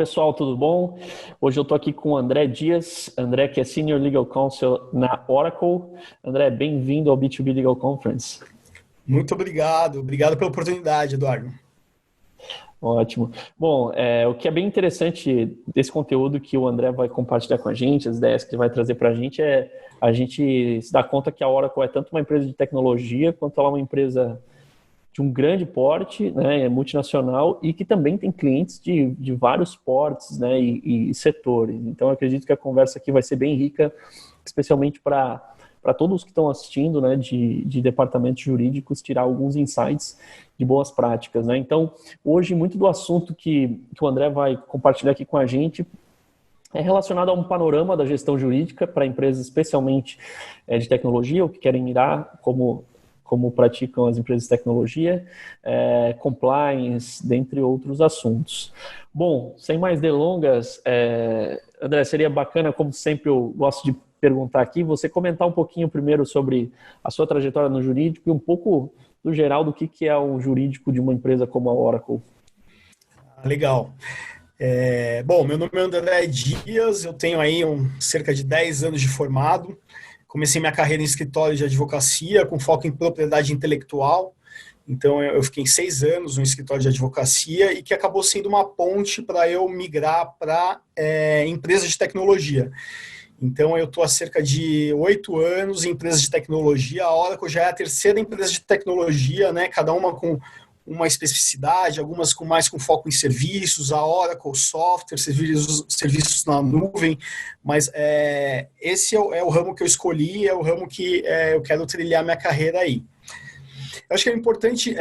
pessoal, tudo bom? Hoje eu estou aqui com o André Dias, André que é Senior Legal Counsel na Oracle. André, bem-vindo ao B2B Legal Conference. Muito obrigado pela oportunidade, Eduardo. Ótimo. Bom, o que é bem interessante desse conteúdo que o André vai compartilhar com a gente, as ideias que ele vai trazer para a gente, é a gente se dar conta que a Oracle é tanto uma empresa de tecnologia, quanto ela é uma empresa de um grande porte, né, é multinacional, e que também tem clientes de vários portes, né, e setores. Então, eu acredito que a conversa aqui vai ser bem rica, especialmente para todos que estão assistindo, né, de departamentos jurídicos, tirar alguns insights de boas práticas, né? Então, hoje, muito do assunto que o André vai compartilhar aqui com a gente é relacionado a um panorama da gestão jurídica para empresas, especialmente de tecnologia, ou que querem mirar como praticam as empresas de tecnologia, compliance, dentre outros assuntos. Bom, sem mais delongas, André, seria bacana, como sempre eu gosto de perguntar aqui, você comentar um pouquinho primeiro sobre a sua trajetória no jurídico e um pouco do geral do que é o jurídico de uma empresa como a Oracle. Legal. Bom, meu nome é André Dias, eu tenho aí cerca de 10 anos de formado. Comecei minha carreira em escritório de advocacia, com foco em propriedade intelectual. Então, eu fiquei 6 anos no escritório de advocacia e que acabou sendo uma ponte para eu migrar para empresas de tecnologia. Então, eu estou há cerca de 8 anos em empresas de tecnologia. A Oracle já é a terceira empresa de tecnologia, né? Cada uma com uma especificidade, algumas mais com foco em serviços, a Oracle Software, serviços na nuvem, mas esse é o ramo que eu escolhi, é o ramo que eu quero trilhar minha carreira aí. Eu acho que é importante,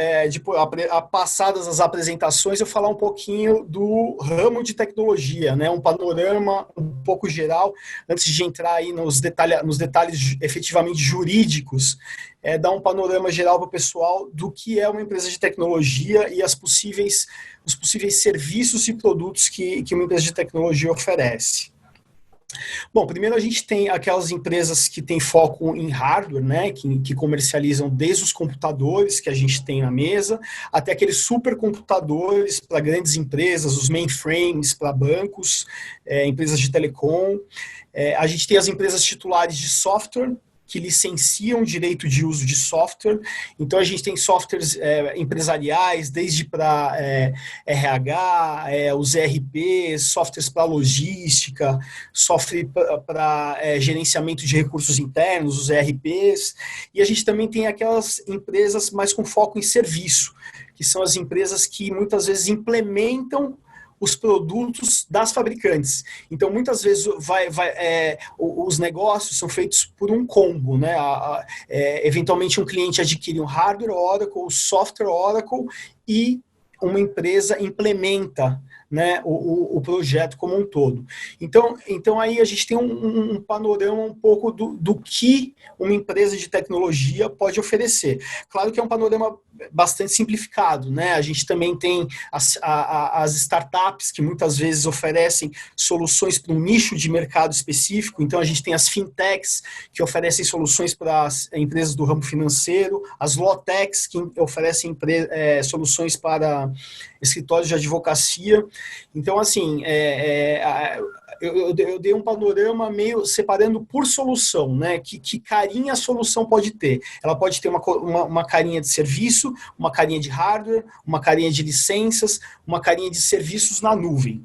passadas as apresentações, eu falar um pouquinho do ramo de tecnologia, né? Um panorama um pouco geral, antes de entrar aí nos detalhes efetivamente jurídicos, dar um panorama geral para o pessoal do que é uma empresa de tecnologia e os possíveis serviços e produtos que uma empresa de tecnologia oferece. Bom, primeiro a gente tem aquelas empresas que têm foco em hardware, né, que comercializam desde os computadores que a gente tem na mesa, até aqueles supercomputadores para grandes empresas, os mainframes para bancos, empresas de telecom. A gente tem as empresas titulares de software, que licenciam direito de uso de software. Então, a gente tem softwares empresariais, desde para RH, os ERPs, softwares para logística, software para gerenciamento de recursos internos, os ERPs. E a gente também tem aquelas empresas mais com foco em serviço, que são as empresas que muitas vezes implementam os produtos das fabricantes. Então, muitas vezes os negócios são feitos por um combo, né? Eventualmente, um cliente adquire um hardware Oracle, software Oracle e uma empresa implementa, né, o projeto como um todo. Então aí a gente tem um panorama um pouco do que uma empresa de tecnologia pode oferecer. Claro que é um panorama bastante simplificado, né? A gente também tem as startups que muitas vezes oferecem soluções para um nicho de mercado específico. Então a gente tem as fintechs que oferecem soluções para as empresas do ramo financeiro, as lawtechs que oferecem soluções para escritórios de advocacia. Então, assim, eu dei um panorama meio separando por solução, né? Que carinha a solução pode ter? Ela pode ter uma carinha de serviço, uma carinha de hardware, uma carinha de licenças, uma carinha de serviços na nuvem.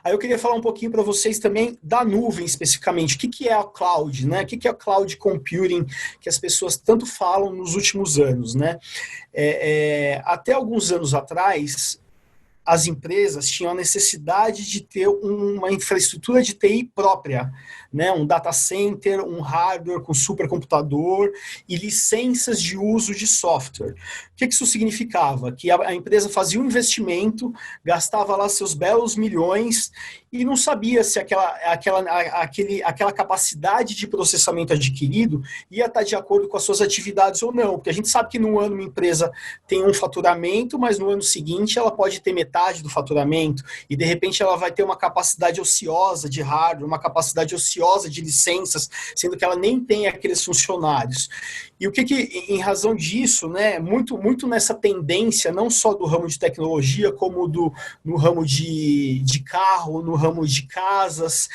Aí eu queria falar um pouquinho para vocês também da nuvem especificamente. O que é a cloud, né? O que é a cloud computing que as pessoas tanto falam nos últimos anos, né? Até alguns anos atrás, as empresas tinham a necessidade de ter uma infraestrutura de TI própria, né? Um data center, um hardware com supercomputador e licenças de uso de software. O que isso significava? Que a empresa fazia um investimento, gastava lá seus belos milhões e não sabia se aquela capacidade de processamento adquirido ia estar de acordo com as suas atividades ou não. Porque a gente sabe que num ano uma empresa tem um faturamento, mas no ano seguinte ela pode ter metade metade do faturamento, e de repente ela vai ter uma capacidade ociosa de hardware, uma capacidade ociosa de licenças, sendo que ela nem tem aqueles funcionários. E o que em razão disso, né, muito nessa tendência, não só do ramo de tecnologia, como no ramo de carro, no ramo de casas,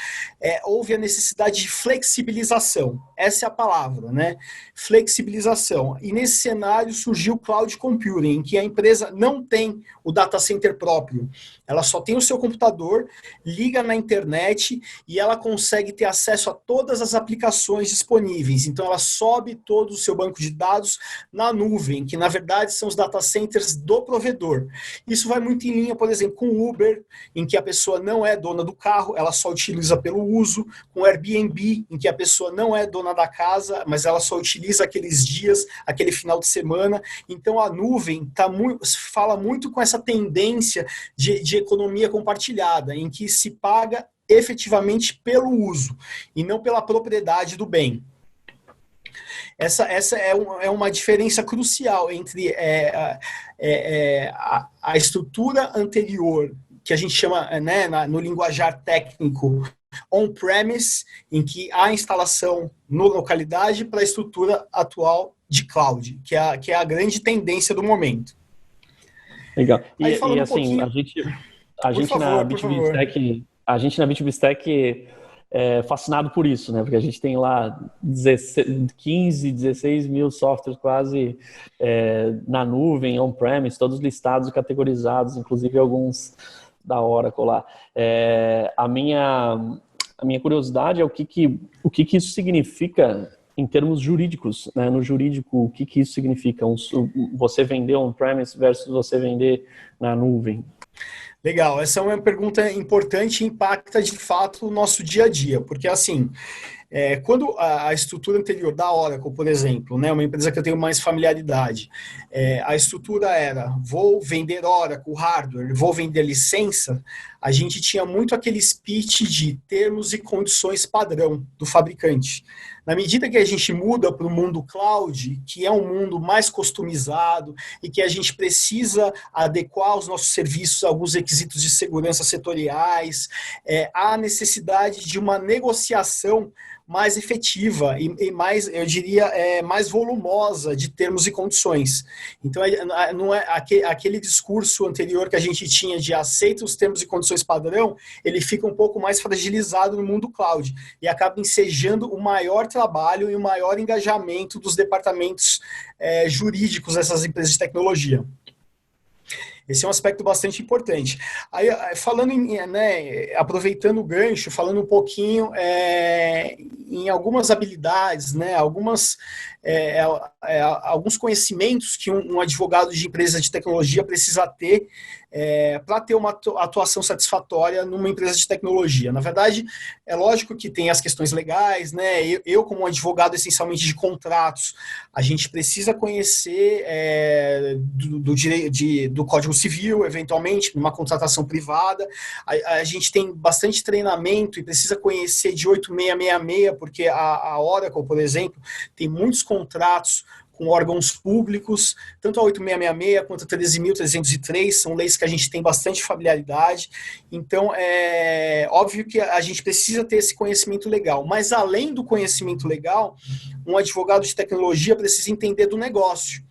houve a necessidade de flexibilização. Essa é a palavra, né? Flexibilização. E nesse cenário surgiu o cloud computing, em que a empresa não tem o data center próprio. Ela só tem o seu computador, liga na internet e ela consegue ter acesso a todas as aplicações disponíveis. Então ela sobe todo o seu banco de dados na nuvem, que na verdade são os data centers do provedor. Isso vai muito em linha, por exemplo, com o Uber, em que a pessoa não é dona do carro, ela só utiliza pelo uso, com o Airbnb, em que a pessoa não é dona da casa, mas ela só utiliza aqueles dias, aquele final de semana. Então a nuvem fala muito com essa tendência de economia compartilhada, em que se paga efetivamente pelo uso e não pela propriedade do bem. Essa é uma diferença crucial entre a estrutura anterior, que a gente chama, né, no linguajar técnico, on-premise, em que há instalação na localidade, para a estrutura atual de cloud, que é a grande tendência do momento. Legal. Aí, E assim, a gente na B2B é fascinado por isso, né? Porque a gente tem lá 15, 16 mil softwares quase na nuvem, on-premise, todos listados e categorizados, inclusive alguns da Oracle lá. A minha curiosidade é o que isso significa em termos jurídicos, né? No jurídico, o que isso significa? Você vender on-premise versus você vender na nuvem? Legal, essa é uma pergunta importante e impacta de fato o nosso dia a dia, porque assim, quando a estrutura anterior da Oracle, por exemplo, né, uma empresa que eu tenho mais familiaridade, a estrutura era, vou vender Oracle hardware, vou vender licença, a gente tinha muito aquele speech de termos e condições padrão do fabricante. Na medida que a gente muda para o mundo cloud, que é um mundo mais customizado e que a gente precisa adequar os nossos serviços a alguns requisitos de segurança setoriais, há necessidade de uma negociação mais efetiva e mais, eu diria, mais volumosa de termos e condições. Então, não é aquele discurso anterior que a gente tinha de aceita os termos e condições padrão, ele fica um pouco mais fragilizado no mundo cloud e acaba ensejando o maior trabalho e o maior engajamento dos departamentos jurídicos dessas empresas de tecnologia. Esse é um aspecto bastante importante. Aí, falando aproveitando o gancho, falando um pouquinho em algumas habilidades, né, alguns conhecimentos que um advogado de empresa de tecnologia precisa ter para ter uma atuação satisfatória numa empresa de tecnologia. Na verdade, é lógico que tem as questões legais, né? Eu como advogado essencialmente de contratos, a gente precisa conhecer do Código Civil, eventualmente, numa contratação privada. A gente tem bastante treinamento e precisa conhecer de 8666, porque a Oracle, por exemplo, tem muitos contratos com órgãos públicos, tanto a 8666 quanto a 13.303, são leis que a gente tem bastante familiaridade. Então, é óbvio que a gente precisa ter esse conhecimento legal, mas além do conhecimento legal, um advogado de tecnologia precisa entender do negócio.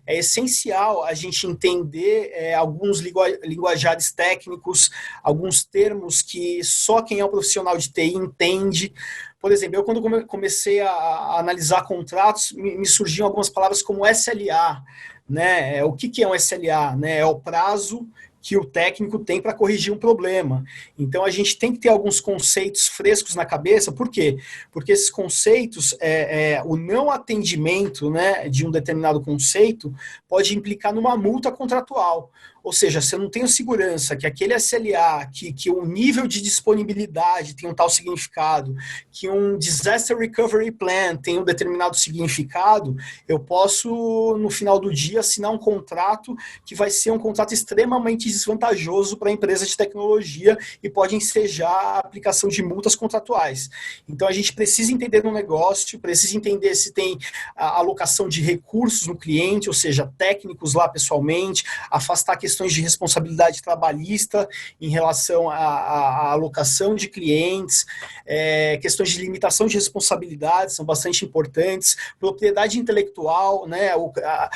É essencial a gente entender alguns linguajares técnicos, alguns termos que só quem é um profissional de TI entende. Por exemplo, eu quando comecei a analisar contratos, me surgiam algumas palavras como SLA, né? O que é um SLA? Né? É o prazo que o técnico tem para corrigir um problema. Então, a gente tem que ter alguns conceitos frescos na cabeça. Por quê? Porque esses conceitos, o não atendimento, né, de um determinado conceito pode implicar numa multa contratual. Ou seja, se eu não tenho segurança que aquele SLA, que o nível de disponibilidade tem um tal significado, que um Disaster Recovery Plan tem um determinado significado, eu posso, no final do dia, assinar um contrato que vai ser um contrato extremamente desvantajoso para a empresa de tecnologia e pode ensejar a aplicação de multas contratuais. Então, a gente precisa entender no negócio, precisa entender se tem a alocação de recursos no cliente, ou seja, técnicos lá pessoalmente, afastar questões de responsabilidade trabalhista em relação à alocação de clientes, questões de limitação de responsabilidades são bastante importantes, propriedade intelectual, né?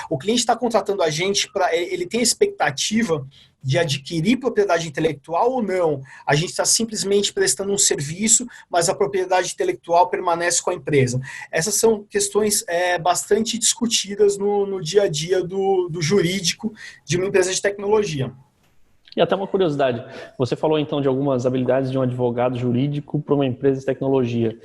O cliente está contratando a gente ele tem a expectativa de adquirir propriedade intelectual ou não. A gente está simplesmente prestando um serviço, mas a propriedade intelectual permanece com a empresa. Essas são questões bastante discutidas no dia a dia do jurídico de uma empresa de tecnologia. E até uma curiosidade, você falou então de algumas habilidades de um advogado jurídico para uma empresa de tecnologia.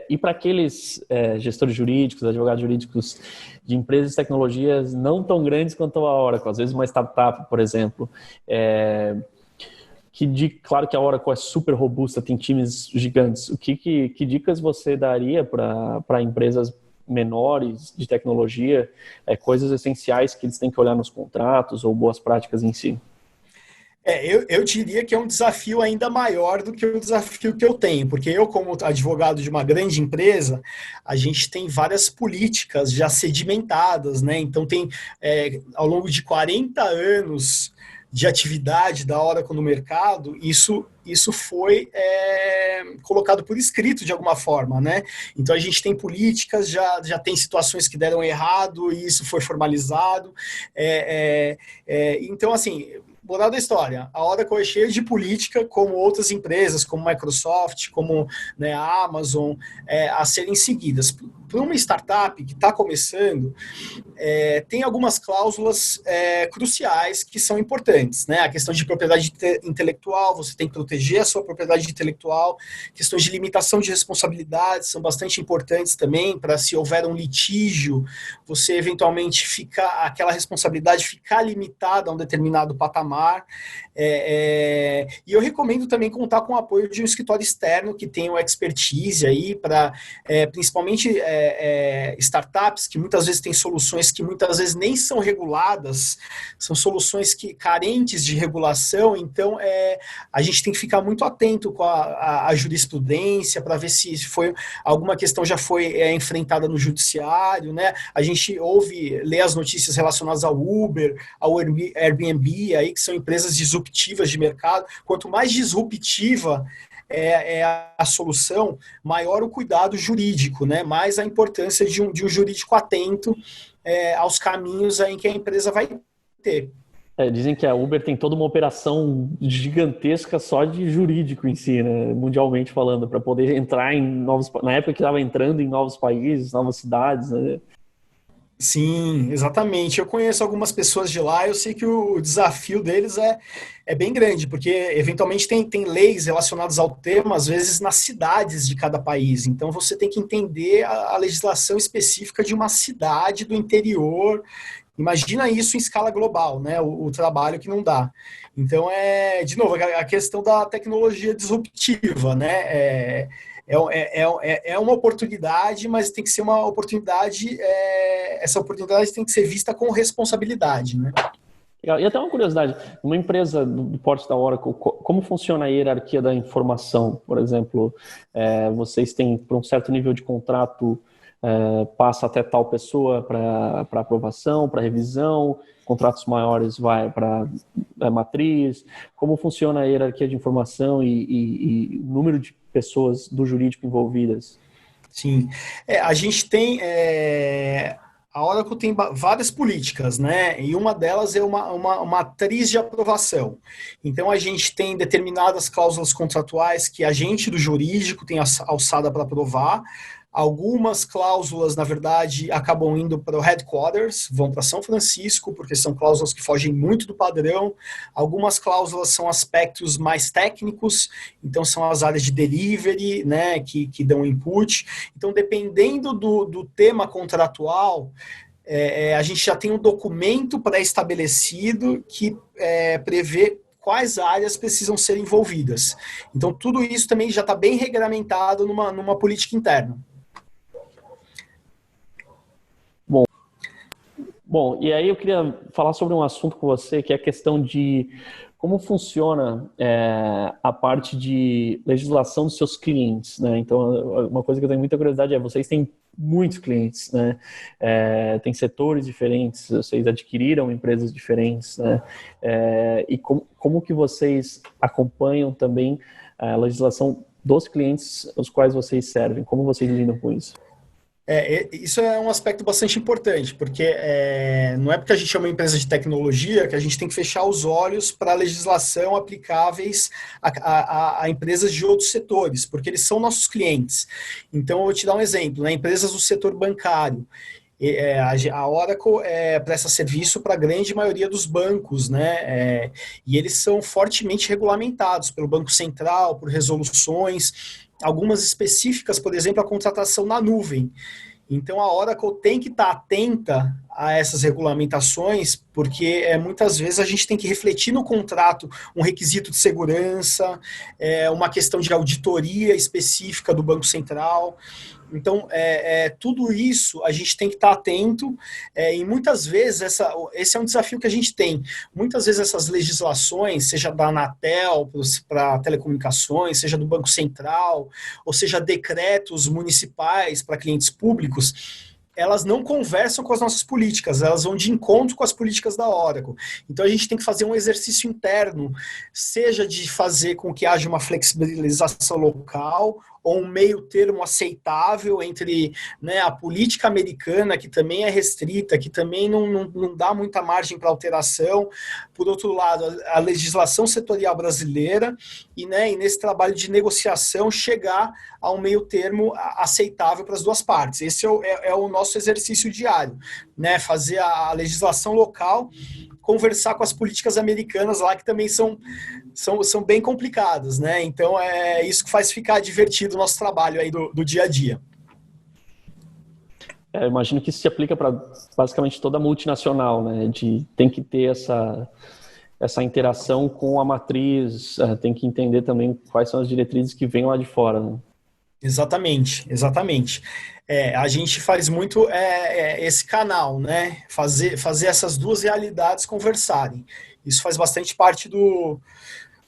E para aqueles gestores jurídicos, advogados jurídicos de empresas de tecnologias não tão grandes quanto a Oracle, às vezes uma startup, por exemplo, claro que a Oracle é super robusta, tem times gigantes. Que dicas você daria para empresas menores de tecnologia, coisas essenciais que eles têm que olhar nos contratos ou boas práticas em si? Eu diria que é um desafio ainda maior do que o desafio que eu tenho, porque eu, como advogado de uma grande empresa, a gente tem várias políticas já sedimentadas, né? Então, ao longo de 40 anos de atividade da Oracle no mercado, isso foi colocado por escrito de alguma forma, né? Então, a gente tem políticas, já tem situações que deram errado e isso foi formalizado. Então, assim, moral da história, a Oracle é cheia de política, como outras empresas, como Microsoft, como, né, a Amazon, a serem seguidas. Para uma startup que está começando, tem algumas cláusulas cruciais que são importantes, né? A questão de propriedade intelectual, você tem que proteger a sua propriedade intelectual, questões de limitação de responsabilidades são bastante importantes também, para se houver um litígio, você eventualmente aquela responsabilidade ficar limitada a um determinado patamar. E eu recomendo também contar com o apoio de um escritório externo que tenha uma expertise aí para, principalmente startups que muitas vezes têm soluções que muitas vezes nem são reguladas, são soluções carentes de regulação, então a gente tem que ficar muito atento com a jurisprudência para ver se alguma questão já foi enfrentada no judiciário, né? A gente lê as notícias relacionadas ao Uber, ao Airbnb, aí, que são empresas disruptivas de mercado. Quanto mais disruptiva a solução, maior o cuidado jurídico, né? Mais a importância de um jurídico atento aos caminhos em que a empresa vai ter. Dizem que a Uber tem toda uma operação gigantesca só de jurídico em si, né? Mundialmente falando, para poder entrar na época que estava entrando em novos países, novas cidades, né? Sim, exatamente. Eu conheço algumas pessoas de lá, eu sei que o desafio deles é bem grande, porque eventualmente tem leis relacionadas ao tema, às vezes nas cidades de cada país. Então você tem que entender a legislação específica de uma cidade do interior. Imagina isso em escala global, né? O trabalho que não dá. Então, de novo, a questão da tecnologia disruptiva, né? É uma oportunidade, mas tem que ser uma oportunidade, essa oportunidade tem que ser vista com responsabilidade, né? E até uma curiosidade, uma empresa do porte da Oracle, como funciona a hierarquia da informação? Por exemplo, vocês têm, por um certo nível de contrato, passa até tal pessoa para aprovação, para revisão, contratos maiores vai para matriz. Como funciona a hierarquia de informação e o número de pessoas do jurídico envolvidas? Sim, a gente tem... A Oracle tem várias políticas, né? E uma delas é uma matriz de aprovação. Então, a gente tem determinadas cláusulas contratuais que a gente do jurídico tem alçada para aprovar. Algumas cláusulas, na verdade, acabam indo para o headquarters, vão para São Francisco, porque são cláusulas que fogem muito do padrão. Algumas cláusulas são aspectos mais técnicos, então são as áreas de delivery, né, que dão input. Então, dependendo do tema contratual, a gente já tem um documento pré-estabelecido que prevê quais áreas precisam ser envolvidas. Então, tudo isso também já está bem regulamentado numa política interna. Bom, e aí eu queria falar sobre um assunto com você, que é a questão de como funciona a parte de legislação dos seus clientes, né? Então, uma coisa que eu tenho muita curiosidade é, vocês têm muitos clientes, né? Tem setores diferentes, vocês adquiriram empresas diferentes, né? E como que vocês acompanham também a legislação dos clientes aos quais vocês servem? Como vocês lidam com isso? Isso é um aspecto bastante importante, porque não é porque a gente é uma empresa de tecnologia que a gente tem que fechar os olhos para a legislação aplicáveis a empresas de outros setores, porque eles são nossos clientes. Então, eu vou te dar um exemplo, né? Empresas do setor bancário. A Oracle presta serviço para a grande maioria dos bancos, né? E eles são fortemente regulamentados pelo Banco Central, por resoluções, algumas específicas, por exemplo, a contratação na nuvem. Então, a Oracle tem que estar atenta a essas regulamentações, porque muitas vezes a gente tem que refletir no contrato um requisito de segurança, uma questão de auditoria específica do Banco Central. Então, tudo isso a gente tem que estar atento, e muitas vezes esse é um desafio que a gente tem. Muitas vezes essas legislações, seja da Anatel para telecomunicações, seja do Banco Central, ou seja decretos municipais para clientes públicos, elas não conversam com as nossas políticas, elas vão de encontro com as políticas da Oracle. Então a gente tem que fazer um exercício interno, seja de fazer com que haja uma flexibilização local, ou um meio termo aceitável entre, né, a política americana, que também é restrita, que também não dá muita margem para alteração, por outro lado, a legislação setorial brasileira, e nesse trabalho de negociação chegar a um meio termo aceitável para as duas partes. Esse é o nosso exercício diário, né? Fazer a legislação local conversar com as políticas americanas lá, que também são bem complicadas, né? Então, é isso que faz ficar divertido o nosso trabalho aí do dia a dia. Eu imagino que isso se aplica para basicamente toda multinacional, né? Tem que ter essa interação com a matriz, tem que entender também quais são as diretrizes que vêm lá de fora, né? Exatamente. A gente faz muito esse canal, né? Fazer essas duas realidades conversarem. Isso faz bastante parte do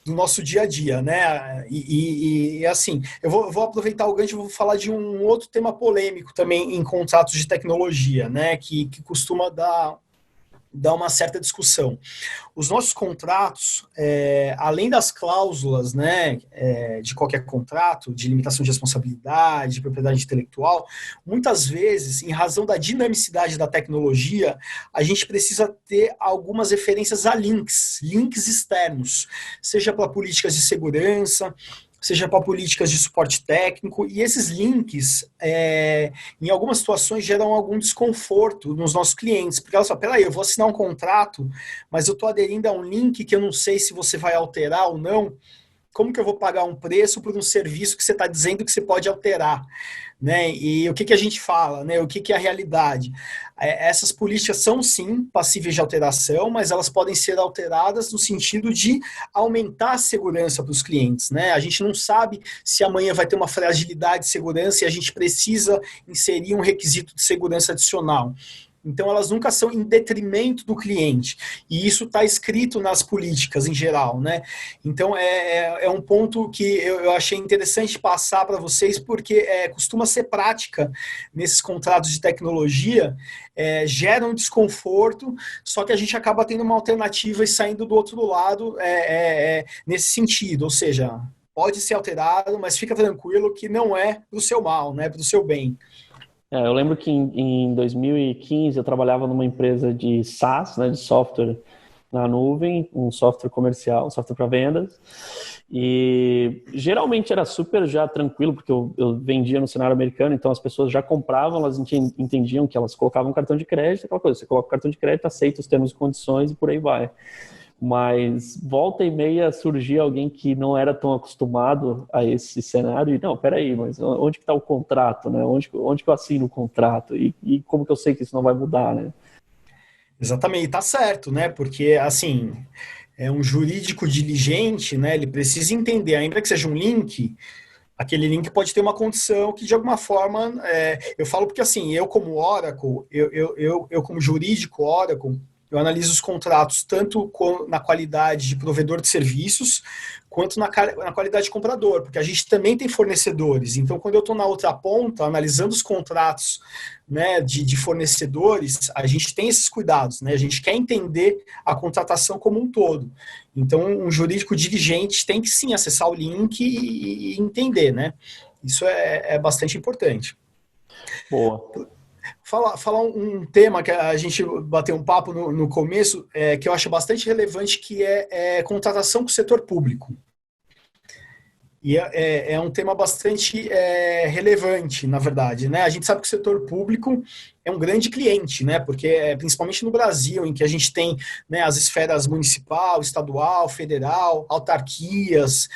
nosso dia a dia, né? E assim, eu vou aproveitar o gancho e vou falar de um outro tema polêmico também em contratos de tecnologia, né? Que costuma dar uma certa discussão. Os nossos contratos, além das cláusulas, né, de qualquer contrato, de limitação de responsabilidade, de propriedade intelectual, muitas vezes, em razão da dinamicidade da tecnologia, a gente precisa ter algumas referências a links externos, seja para políticas de segurança, seja para políticas de suporte técnico, e esses links, em algumas situações, geram algum desconforto nos nossos clientes, porque olha só, peraí, eu vou assinar um contrato, mas eu estou aderindo a um link que eu não sei se você vai alterar ou não. Como que eu vou pagar um preço por um serviço que você está dizendo que você pode alterar? Né? E o que a gente fala? Né? O que é a realidade? Essas políticas são, sim, passíveis de alteração, mas elas podem ser alteradas no sentido de aumentar a segurança para os clientes. Né? A gente não sabe se amanhã vai ter uma fragilidade de segurança e a gente precisa inserir um requisito de segurança adicional. Então, elas nunca são em detrimento do cliente. E isso está escrito nas políticas em geral, né? Então, é um ponto que eu achei interessante passar para vocês, porque costuma ser prática nesses contratos de tecnologia, gera um desconforto, só que a gente acaba tendo uma alternativa e saindo do outro lado nesse sentido. Ou seja, pode ser alterado, mas fica tranquilo que não é para o seu mal, né? Para o seu bem. Eu lembro que em 2015 eu trabalhava numa empresa de SaaS, né, de software na nuvem, um software comercial, um software para vendas, e geralmente era super já tranquilo, porque eu vendia no cenário americano, então as pessoas já compravam, elas entendiam que elas colocavam cartão de crédito, aquela coisa, você coloca o cartão de crédito, aceita os termos e condições e por aí vai. Mas volta e meia surgia alguém que não era tão acostumado a esse cenário e, não, peraí, mas onde que está o contrato, né? Onde que eu assino o contrato? E como que eu sei que isso não vai mudar, né? Exatamente, tá certo, né? Porque, assim, um jurídico diligente, né? Ele precisa entender, ainda que seja um link, Aquele link pode ter uma condição que, de alguma forma, eu falo porque, assim, eu como Oracle, eu como jurídico Oracle, eu analiso os contratos tanto na qualidade de provedor de serviços, quanto na qualidade de comprador, porque a gente também tem fornecedores. Então, quando eu estou na outra ponta, analisando os contratos, né, de fornecedores, a gente tem esses cuidados, né? A gente quer entender a contratação como um todo. Então, um jurídico dirigente tem que, sim, acessar o link e entender, né? Isso é bastante importante. Boa. Falar um tema que a gente bateu um papo no começo, que eu acho bastante relevante, que é contratação com o setor público. E é um tema bastante relevante, na verdade, né? A gente sabe que o setor público é um grande cliente, né? Porque principalmente no Brasil, em que a gente tem, né, as esferas municipal, estadual, federal, autarquias,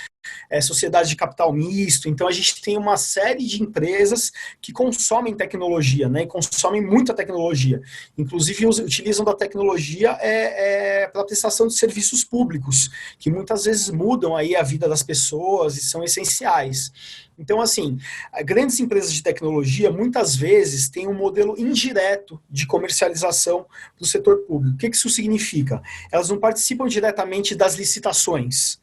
sociedade de capital misto. Então, a gente tem uma série de empresas que consomem tecnologia, né? E consomem muita tecnologia. Inclusive, utilizam da tecnologia para a prestação de serviços públicos, que muitas vezes mudam aí a vida das pessoas e são essenciais. Então, assim, grandes empresas de tecnologia, muitas vezes, têm um modelo indireto de comercialização do setor público. O que isso significa? Elas não participam diretamente das licitações.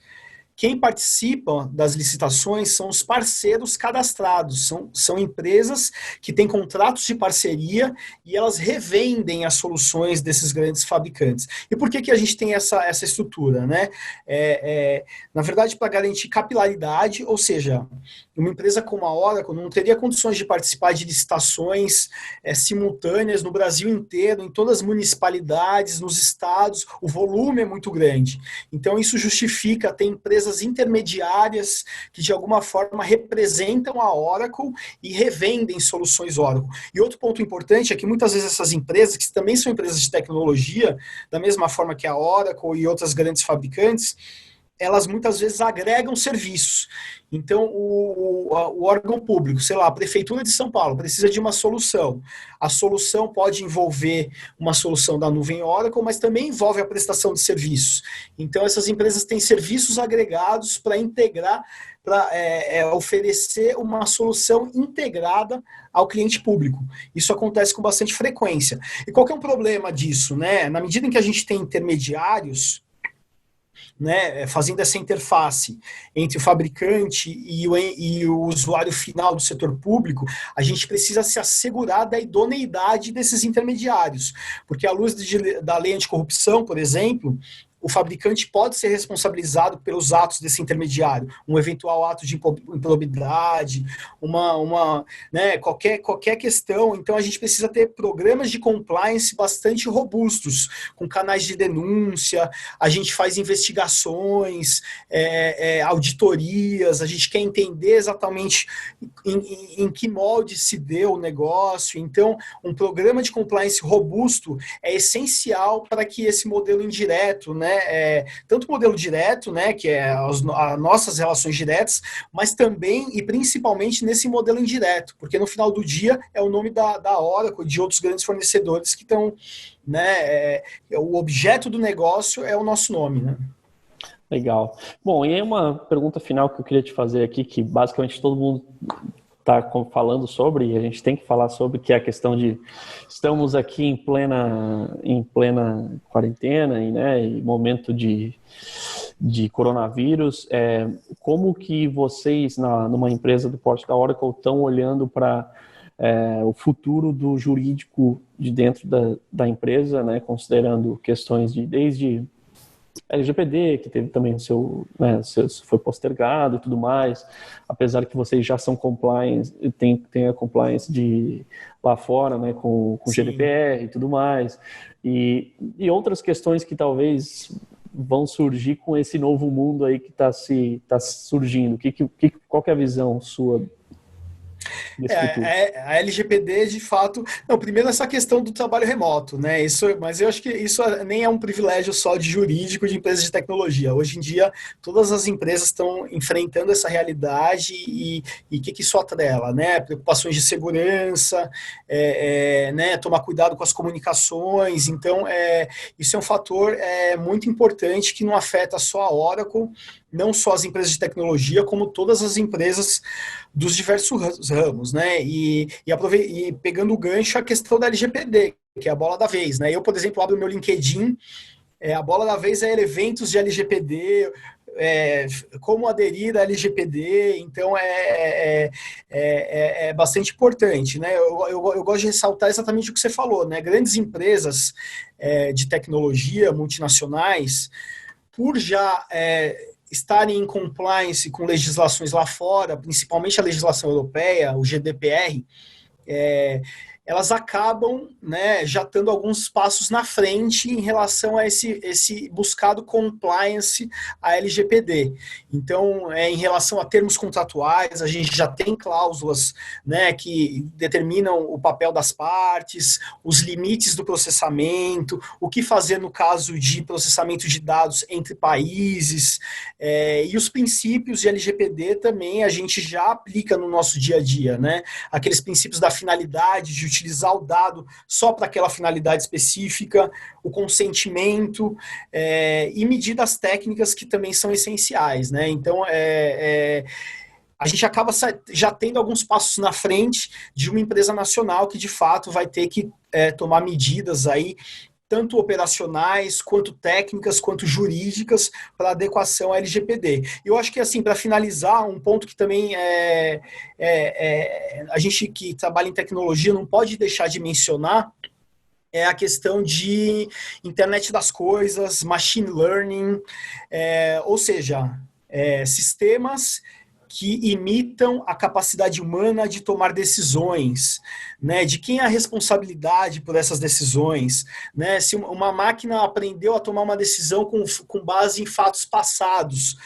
Quem participa das licitações são os parceiros cadastrados, são empresas que têm contratos de parceria e elas revendem as soluções desses grandes fabricantes. E por que a gente tem essa estrutura, né? Na verdade, para garantir capilaridade, ou seja, uma empresa como a Oracle não teria condições de participar de licitações simultâneas no Brasil inteiro, em todas as municipalidades, nos estados, o volume é muito grande. Então, isso justifica ter empresas intermediárias que, de alguma forma, representam a Oracle e revendem soluções Oracle. E outro ponto importante é que, muitas vezes, essas empresas, que também são empresas de tecnologia, da mesma forma que a Oracle e outras grandes fabricantes, elas muitas vezes agregam serviços. Então, o órgão público, sei lá, a Prefeitura de São Paulo precisa de uma solução. A solução pode envolver uma solução da nuvem Oracle, mas também envolve a prestação de serviços. Então, essas empresas têm serviços agregados para integrar, para oferecer uma solução integrada ao cliente público. Isso acontece com bastante frequência. E qual que é o problema disso, né? Na medida em que a gente tem intermediários, né, fazendo essa interface entre o fabricante e o usuário final do setor público, a gente precisa se assegurar da idoneidade desses intermediários, porque à luz da lei anticorrupção, por exemplo, o fabricante pode ser responsabilizado pelos atos desse intermediário, um eventual ato de improbidade, né, qualquer questão. Então, a gente precisa ter programas de compliance bastante robustos, com canais de denúncia, a gente faz investigações, auditorias, a gente quer entender exatamente em que molde se deu o negócio. Então, um programa de compliance robusto é essencial para que esse modelo indireto, né, tanto o modelo direto, né, que é as nossas relações diretas, mas também e principalmente nesse modelo indireto, porque no final do dia é o nome da Oracle e de outros grandes fornecedores que estão, né, o objeto do negócio é o nosso nome, né? Legal. Bom, e aí uma pergunta final que eu queria te fazer aqui, que basicamente todo mundo está falando sobre, e a gente tem que falar sobre, que é a questão de estamos aqui em plena quarentena e, né, em momento de coronavírus. Como que vocês, numa empresa do porte da Oracle, estão olhando para o futuro do jurídico de dentro da empresa, né, considerando questões desde LGPD, que teve também foi postergado e tudo mais, apesar que vocês já são compliance, tem a compliance lá fora, né, com GDPR e tudo mais, e outras questões que talvez vão surgir com esse novo mundo aí que está surgindo. Qual que é a visão sua desse futuro? A LGPD, de fato... Não, primeiro essa questão do trabalho remoto, né? Mas eu acho que isso nem é um privilégio só de jurídico de empresas de tecnologia. Hoje em dia, todas as empresas estão enfrentando essa realidade e o que isso atrela, né? Preocupações de segurança, né? Tomar cuidado com as comunicações. Então, isso é um fator muito importante que não afeta só a Oracle, não só as empresas de tecnologia, como todas as empresas dos diversos ramos, né? E pegando o gancho, a questão da LGPD, que é a bola da vez, né? Eu, por exemplo, abro o meu LinkedIn, a bola da vez é eventos de LGPD, como aderir à LGPD, então é bastante importante, né? Eu gosto de ressaltar exatamente o que você falou, né? Grandes empresas de tecnologia, multinacionais, por já estarem em compliance com legislações lá fora, principalmente a legislação europeia, o GDPR, elas acabam, né, já estando alguns passos na frente em relação a esse buscado compliance à LGPD. Então, em relação a termos contratuais, a gente já tem cláusulas, né, que determinam o papel das partes, os limites do processamento, o que fazer no caso de processamento de dados entre países, e os princípios de LGPD também a gente já aplica no nosso dia a dia, né? Aqueles princípios da finalidade, de utilizar o dado só para aquela finalidade específica, o consentimento, e medidas técnicas que também são essenciais, né? Então, a gente acaba já tendo alguns passos na frente de uma empresa nacional que, de fato, vai ter que tomar medidas aí, tanto operacionais, quanto técnicas, quanto jurídicas, para adequação à LGPD. Eu acho que, assim, para finalizar, um ponto que também a gente que trabalha em tecnologia não pode deixar de mencionar é a questão de internet das coisas, machine learning, ou seja, sistemas que imitam a capacidade humana de tomar decisões, né? De quem é a responsabilidade por essas decisões, né? Se uma máquina aprendeu a tomar uma decisão com base em fatos passados,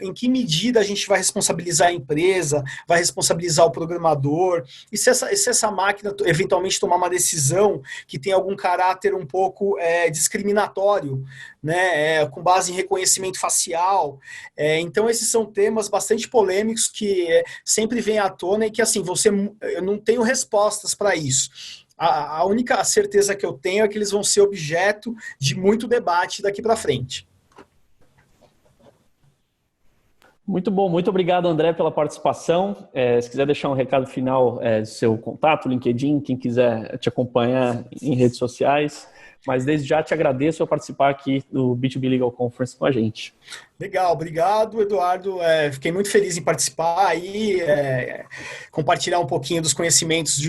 em que medida a gente vai responsabilizar a empresa, vai responsabilizar o programador, e se essa máquina eventualmente tomar uma decisão que tem algum caráter um pouco discriminatório, né, com base em reconhecimento facial. Então, esses são temas bastante polêmicos que sempre vêm à tona e que, assim, eu não tenho respostas para isso. A única certeza que eu tenho é que eles vão ser objeto de muito debate daqui para frente. Muito bom, muito obrigado, André, pela participação. Se quiser deixar um recado final, do seu contato, LinkedIn, quem quiser te acompanhar em redes sociais. Mas desde já te agradeço por participar aqui do B2B Legal Conference com a gente. Legal, obrigado, Eduardo. Fiquei muito feliz em participar aí, compartilhar um pouquinho dos conhecimentos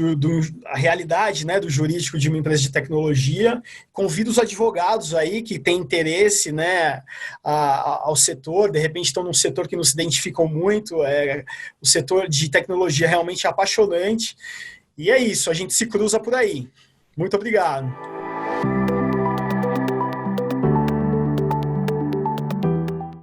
da realidade, né, do jurídico de uma empresa de tecnologia. Convido os advogados aí que têm interesse, né, ao setor, de repente estão num setor que não se identificam muito, o setor de tecnologia realmente é apaixonante. E é isso, a gente se cruza por aí. Muito obrigado.